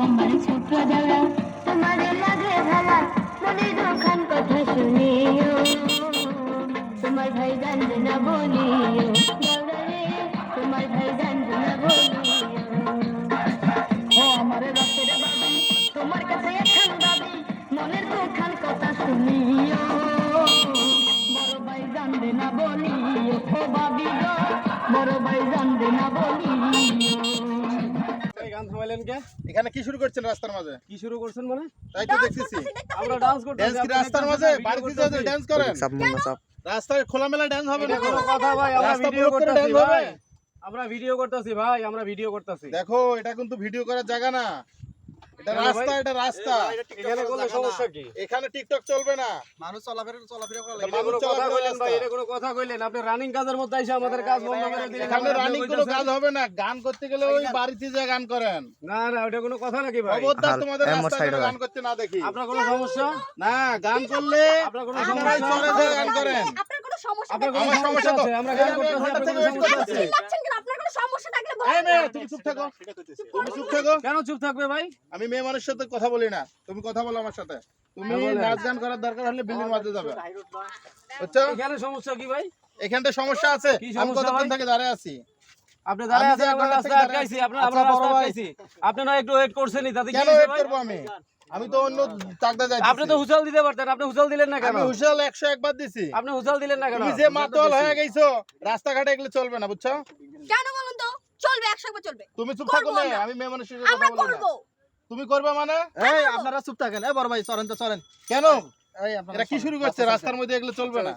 আমার ছোট্ট দাদা তোমার লাগে ভালা মনে দুখান কথা শুনিও তোমার ভাই জানবে না বলিও দাদা রে তোমার ভাই জানবে না বলিও ও আমার রক্তের বাবি তোমার কাছে এখন দাবি মনের দুখান কথা শুনিও বড় ভাই জানবে না বলিও ও বাবি গো বড় ভাই জানবে না বলিও। গান থামাইলেন কে? এখানে কি শুরু করছেন রাস্তার মাঝে? কি শুরু করছেন মানে? তাই তো দেখতেছি আমরা ডান্স করতেছি। ড্যান্স কি রাস্তার মাঝে? বাড়িতে যাতে ড্যান্স করেন? রাস্তায় খোলামেলা ড্যান্স হবে না কোনো কথা ভাই, আমরা রাস্তা ভিডিও ব্লক করে করতেছি dance হবে? ভাই। আমরা ভিডিও করতেছি ভাই, আমরা ভিডিও করতেছি। দেখো এটা কিন্তু ভিডিও করার জায়গা না, এটা কেন রাস্তা, ভাই? এটা রাস্তা। এখানে করলে সমস্যা কি? এখানে টিকটক চলবে না, মানুষ চলাফেরা করে এটা কোনো কথা কইলেন ভাই, এটা কোনো কথা কইলেন? আপনি রানিং কাজের মধ্যে এসে আমাদের কাজ বন্ধ করে দিলেন। এখানে আপনি রানিং কোনো কইতাছেন? কাজ হবে না, গান করতে গেলে ওই বাড়িতে যে গান করেন। না না, ওটা কোনো কথা নাকি ভাই? খবরদার তোমাদের রাস্তায় গান করতে না দেখি। আপনার কোনো সমস্যা? না, গান করলে আপনার কোনো আপনারাই সমস্যা? চলে যে গান করেন। আপনার কোনো সমস্যা আপনার কোনো আমার সমস্যা সমস্যা তো। আছে? আমরা গান এই করতেছি, ঘন্টা আপনার থেকে কোনো wait সমস্যা করতেছি। আছে? চিল্লাচ্ছেন কেন? আপনার কোনো সমস্যা থাকলে বলুন। এই মেয়ে, তুমি চুপ থাকো, তুমি চুপ থাকো। কেন চুপ থাকবে ভাই? আমি মেয়ে মানুষের সাথে কথা বলি না, তুমি কথা বলো আমার সাথে। তুমি হ্যাঁ, বলেন। নাচ গান করার দরকার হলে বিল্ডিং মাঝে যাবে, বুঝছো? এখানে সমস্যা কি ভাই? এখানটা সমস্যা আছে, কি আমি সমস্যা কতক্ষণ ভাই? থেকে দাঁড়িয়ে আছি। আপনি দাঁড়ায় আমি আছেন, যে আমরা এক ঘন্টা রাস্তায় থেকে আটকাইছি, দাঁড়ায় আমরা আছি। রাস্তায় আচ্ছা, বড় ভাই। আটকাইছি। আপনি না একটু ওয়েট করছেনই, তাতে কি কেন হয়েছে ওয়েট ভাই? করবো আমি? আমি তো অন্য চাকদা যাইতেছি। আপনি তো হুঁসেল দিতে পারতেন, আপনি হুঁসেল দিলেন না কেন? আমি হুশাল 101 বার দিছি। আপনি হুঁসেল দিলেন না কেন? তুমি যে মাতল হয়ে গেছো, রাস্তাঘাটে এগুলো চলবে না, বুঝছো? কেন বলুন তো? চলবে, 100 বার চলবে। তুমি চুপ করবো থাকো না, আমরা। আমি মেয়ে মানুষের সাথে আমরা কথা বলি না। করব। তুমি করবে মানে? এই আপনারা চুপ থাকেন। এই বড় ভাই চলেন তো চলেন। কেন? এই আপনারা এরা কি শুরু করছে? রাস্তার মধ্যে এগুলো চলবে না।